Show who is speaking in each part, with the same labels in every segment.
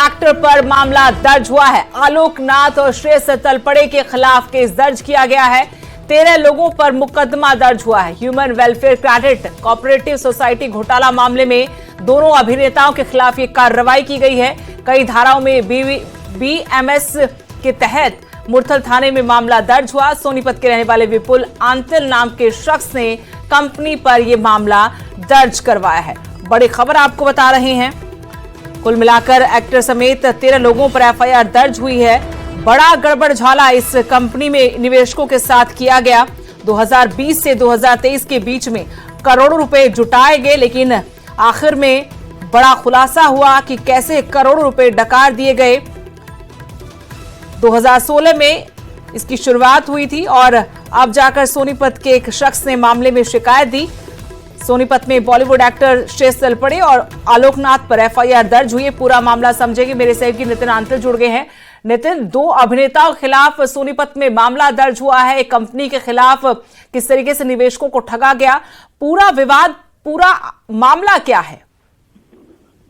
Speaker 1: Actor पर मामला दर्ज हुआ है। आलोकनाथ और श्रेयस तलपड़े के खिलाफ केस दर्ज किया गया है। 13 लोगों पर मुकदमा दर्ज हुआ है। Human welfare credit cooperative society घोटाला मामले में दोनों अभिनेताओं के खिलाफ ये कार्रवाई की गई है। कई धाराओं में बीएमएस के तहत मुरथल थाने में मामला दर्ज हुआ। सोनीपत के रहने वाले विपुल आंतिल नाम के शख्स ने कंपनी पर यह मामला दर्ज करवाया है। बड़ी खबर आपको बता रहे हैं। कुल मिलाकर एक्टर समेत 13 लोगों पर एफआईआर दर्ज हुई है। बड़ा गड़बड़झाला इस कंपनी में निवेशकों के साथ किया गया। 2020 से 2023 के बीच में करोड़ों रुपए जुटाए गए, लेकिन आखिर में बड़ा खुलासा हुआ कि कैसे करोड़ों रुपए डकार दिए गए। 2016 में इसकी शुरुआत हुई थी और अब जाकर सोनीपत के एक शख्स ने मामले में शिकायत दी। सोनीपत में बॉलीवुड एक्टर श्रेयस तलपड़े और आलोकनाथ पर एफआईआर दर्ज हुई है। पूरा मामला समझेंगे। मेरे सहयोगी नितिन आंतिल जुड़ गए हैं। नितिन, 2 अभिनेताओं के खिलाफ सोनीपत में मामला दर्ज हुआ है। एक कंपनी के खिलाफ किस तरीके से निवेशकों को ठगा गया, पूरा विवाद, पूरा मामला क्या है?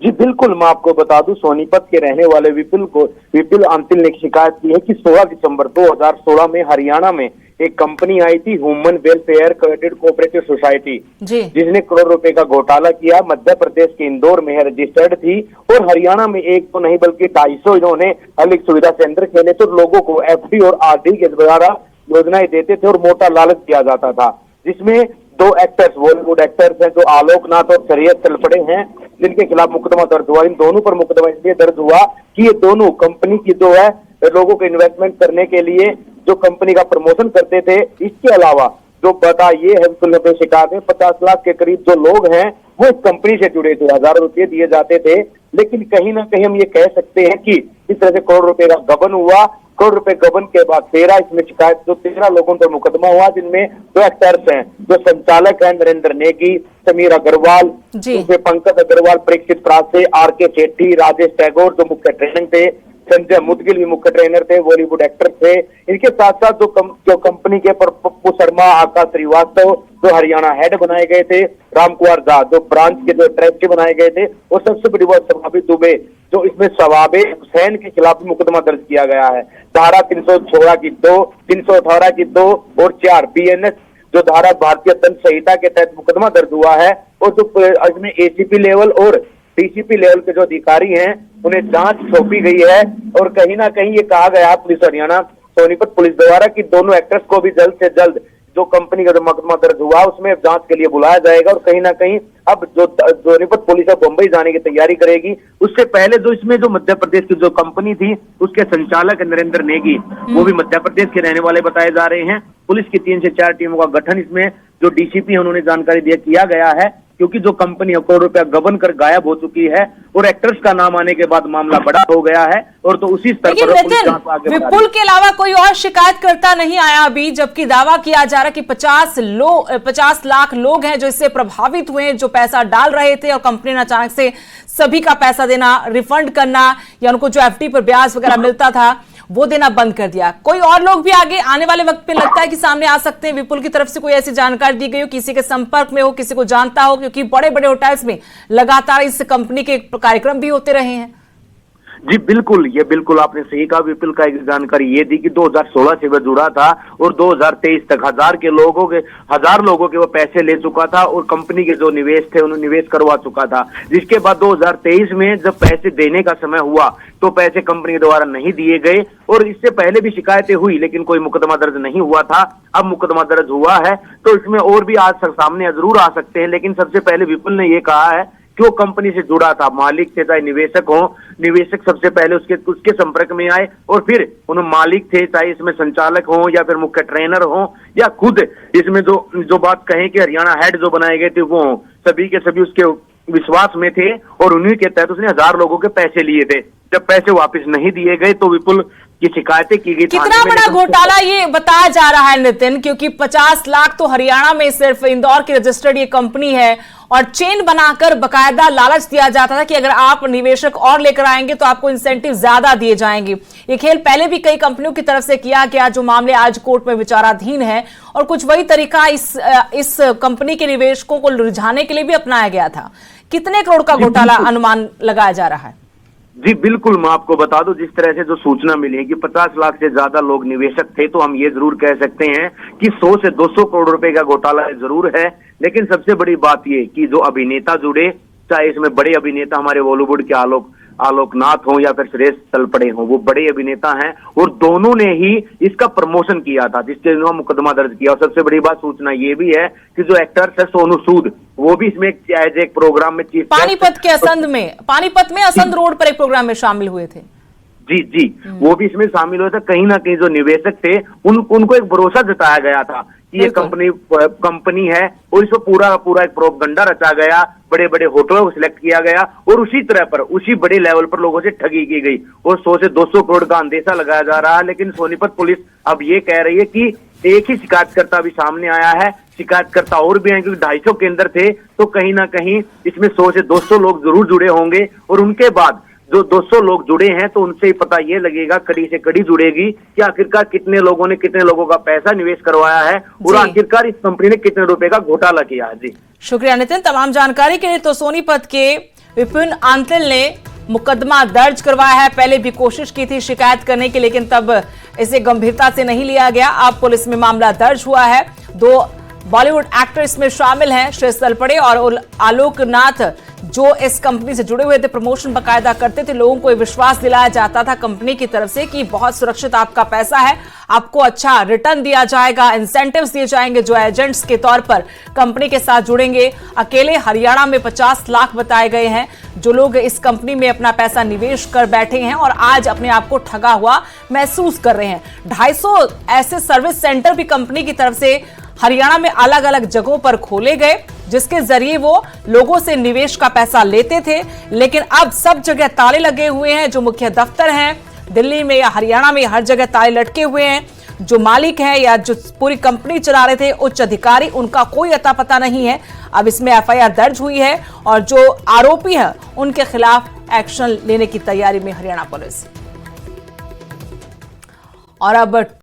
Speaker 2: जी बिल्कुल, मैं आपको बता दूं, सोनीपत के रहने वाले विपुल आंतिल ने शिकायत की है कि 16 दिसंबर 2016 में हरियाणा में एक कंपनी आई थी, human welfare credit cooperative society, जिसने करोड़ रुपए का घोटाला किया। मध्य प्रदेश के इंदौर में रजिस्टर्ड थी और हरियाणा में एक तो नहीं बल्कि 250 इन्होंने अलग सुविधा केंद्र खेले तो लोगों को एफडी और आरडी के द्वारा योजनाएं देते थे और मोटा लालच दिया जाता था, जिसमें 2 एक्टर्स, बॉलीवुड एक्टर्स हैं जो आलोकनाथ और श्रेयस तलपड़े हैं, जिनके खिलाफ मुकदमा दर्ज हुआ। इन दोनों पर मुकदमा इसलिए दर्ज हुआ कि ये दोनों कंपनी की जो है लोगों को इन्वेस्टमेंट करने के लिए जो कंपनी का प्रमोशन करते थे। इसके अलावा जो पता ये है शिकायत है 50 लाख के करीब जो लोग हैं वो इस कंपनी से जुड़े थे, हजारों रुपए दिए जाते थे, लेकिन कहीं ना कहीं हम ये कह सकते हैं कि इस तरह से करोड़ रुपए का गबन हुआ। करोड़ रुपए गबन के बाद 13 इसमें शिकायत, जो 13 लोगों पर मुकदमा हुआ, जिनमें 2 एक्टर्स हैं, जो संचालक हैं नरेंद्र नेगी, समीर अग्रवाल, पंकज अग्रवाल, परीक्षित प्रासे, आरके सेठी, राजेश टैगोर जो मुख्य ट्रेनर थे, संजय मुदगिल भी मुख्य ट्रेनर थे, बॉलीवुड एक्टर थे। इनके साथ साथ जो कंपनी के पर पप्पू शर्मा, आकाश श्रीवास्तव जो हरियाणा हेड बनाए गए थे, राम कुमार झा जो ब्रांच के जो ट्रेजरी बनाए गए थे, और सबसे बड़ी बात सवाबी दुबे जो इसमें सवाबे हुसैन के खिलाफ मुकदमा दर्ज किया गया है। धारा 316 की 2, 318 की 2 और 4 बीएनएस जो धारा भारतीय दंड संहिता के तहत मुकदमा दर्ज हुआ है। और जो इसमें एसीपी लेवल और डीसीपी लेवल के जो अधिकारी हैं उन्हें जांच सौंपी गई है। और कहीं ना कहीं ये कहा गया पुलिस हरियाणा सोनीपत पुलिस द्वारा कि दोनों एक्टर्स को भी जल्द से जल्द जो कंपनी का जो मुकदमा दर्ज हुआ उसमें जांच के लिए बुलाया जाएगा। और कहीं ना कहीं अब जो सोनीपत पुलिस अब मुंबई जाने की तैयारी करेगी। उससे पहले जो इसमें जो मध्य प्रदेश की जो कंपनी थी उसके संचालक नरेंद्र नेगी, वो भी मध्य प्रदेश के रहने वाले बताए जा रहे हैं। पुलिस की 3 से 4 टीमों का गठन इसमें जो डीसीपी है उन्होंने जानकारी किया गया है, क्योंकि जो कंपनी करोड़ रुपया गबन कर गायब हो चुकी है और एक्टर्स का नाम आने के बाद मामला बड़ा हो गया है। और तो उसी स्तर पर
Speaker 1: विपुल के अलावा कोई और शिकायतकर्ता नहीं आया अभी, जबकि दावा किया जा रहा है कि 50 लाख लोग हैं जो इससे प्रभावित हुए हैं, जो पैसा डाल रहे थे और कंपनी ने अचानक से सभी का पैसा देना, रिफंड करना या उनको जो एफडी पर ब्याज वगैरह मिलता था वो देना बंद कर दिया। कोई और लोग भी आगे आने वाले वक्त पे लगता है कि सामने आ सकते हैं? विपुल की तरफ से कोई ऐसी जानकारी दी गई हो, किसी के संपर्क में हो, किसी को जानता हो? क्योंकि बड़े बड़े होटल्स में लगातार इस कंपनी के कार्यक्रम भी होते रहे हैं।
Speaker 2: जी बिल्कुल, ये बिल्कुल आपने सही कहा। विपुल का एक जानकारी ये दी कि 2016 से वह जुड़ा था और 2023 तक 1000 लोगों के वो पैसे ले चुका था और कंपनी के जो निवेश थे उन्हें निवेश करवा चुका था। जिसके बाद 2023 में जब पैसे देने का समय हुआ तो पैसे कंपनी के द्वारा नहीं दिए गए और इससे पहले भी शिकायतें हुई, लेकिन कोई मुकदमा दर्ज नहीं हुआ था। अब मुकदमा दर्ज हुआ है तो इसमें और भी आज सामने जरूर आ सकते हैं। लेकिन सबसे पहले विपुल ने ये कहा है कि वो कंपनी से जुड़ा था, मालिक थे, चाहे निवेशक हो, निवेशक सबसे पहले उसके संपर्क में आए और फिर उन मालिक थे, चाहे इसमें संचालक हो या फिर मुख्य ट्रेनर हो या खुद इसमें जो बात कहें कि हरियाणा हेड जो बनाए गए थे वो सभी के सभी उसके विश्वास में थे और उन्हीं के तहत उसने 1000 लोगों के पैसे लिए थे। जब पैसे वापस नहीं दिए गए तो विपुल की शिकायतें की गई।
Speaker 1: कितना बड़ा घोटाला ये बताया जा रहा है नितिन, क्योंकि 50 लाख तो हरियाणा में सिर्फ इंदौर की रजिस्टर्ड ये कंपनी है और चेन बनाकर बकायदा लालच दिया जाता था कि अगर आप निवेशक और लेकर आएंगे तो आपको इंसेंटिव ज्यादा दिए जाएंगे। ये खेल पहले भी कई कंपनियों की तरफ से किया गया, जो मामले आज कोर्ट में विचाराधीन है, और कुछ वही तरीका इस कंपनी के निवेशकों को लुभाने के लिए भी अपनाया गया था। कितने करोड़ का घोटाला अनुमान लगाया जा रहा है?
Speaker 2: जी बिल्कुल, मैं आपको बता दूं, जिस तरह से जो सूचना मिली है कि 50 लाख से ज्यादा लोग निवेशक थे, तो हम ये जरूर कह सकते हैं कि 100 से 200 करोड़ रुपए का घोटाला जरूर है। लेकिन सबसे बड़ी बात ये कि जो अभिनेता जुड़े, चाहे इसमें बड़े अभिनेता हमारे बॉलीवुड के आलोकनाथ हो या फिर सुरेश तलपड़े हो, वो बड़े अभिनेता हैं और दोनों ने ही इसका प्रमोशन किया था, जिसके लिए मुकदमा दर्ज किया। और सबसे बड़ी बात सूचना ये भी है कि जो एक्टर्स है सोनू सूद, वो भी इसमें एक प्रोग्राम में चीफ
Speaker 1: पानीपत में असंध रोड पर एक प्रोग्राम में शामिल हुए थे।
Speaker 2: जी वो भी इसमें शामिल हुए थे। कहीं ना कहीं जो निवेशक थे उनको एक भरोसा जताया गया था कि ये कंपनी है, और इसको पूरा एक प्रोपगंडा रचा गया, बड़े बड़े होटलों को सिलेक्ट किया गया और उसी तरह पर उसी बड़े लेवल पर लोगों से ठगी की गई और 100 से 200 करोड़ का अंदेशा लगाया जा रहा है। लेकिन सोनीपत पुलिस अब ये कह रही है कि एक ही शिकायतकर्ता भी सामने आया है, शिकायतकर्ता और भी हैं, क्योंकि 250 केंद्र थे, तो कहीं ना कहीं इसमें 100 से 200 लोग जरूर जुड़े होंगे। और उनके बाद जो 200 लोग जुड़े हैं, तो उनसे ही पता ये लगेगा, कड़ी से कड़ी जुड़ेगी कि आखिरकार कितने लोगों ने कितने लोगों का पैसा निवेश करवाया है और आखिरकार इस कंपनी ने कितने रुपए का घोटाला किया है। जी
Speaker 1: शुक्रिया नितिन, तमाम जानकारी के लिए। तो सोनीपत के विपिन आंतिल ने मुकदमा दर्ज करवाया है। पहले भी कोशिश की थी शिकायत करने की, लेकिन तब इसे गंभीरता से नहीं लिया गया। अब पुलिस में मामला दर्ज हुआ है। 2 बॉलीवुड एक्टर इसमें शामिल हैं, सुरेश तलपड़े और आलोकनाथ, जो इस कंपनी से जुड़े हुए थे, प्रमोशन बकायदा करते थे। लोगों को विश्वास दिलाया जाता था कंपनी की तरफ से कि बहुत सुरक्षित आपका पैसा है, आपको अच्छा रिटर्न दिया जाएगा, इंसेंटिव्स दिए जाएंगे जो एजेंट्स के तौर पर कंपनी के साथ जुड़ेंगे। अकेले हरियाणा में 50 लाख बताए गए हैं जो लोग इस कंपनी में अपना पैसा निवेश कर बैठे हैं और आज अपने आप को ठगा हुआ महसूस कर रहे हैं। 250 ऐसे सर्विस सेंटर भी कंपनी की तरफ से हरियाणा में अलग अलग जगहों पर खोले गए, जिसके जरिए वो लोगों से निवेश का पैसा लेते थे। लेकिन अब सब जगह ताले लगे हुए हैं। जो मुख्य दफ्तर हैं दिल्ली में या हरियाणा में, हर जगह ताले लटके हुए हैं। जो मालिक हैं या जो पूरी कंपनी चला रहे थे, उच्च अधिकारी, उनका कोई अता पता नहीं है। अब इसमें एफआईआर दर्ज हुई है और जो आरोपी हैं उनके खिलाफ एक्शन लेने की तैयारी में हरियाणा पुलिस। और अब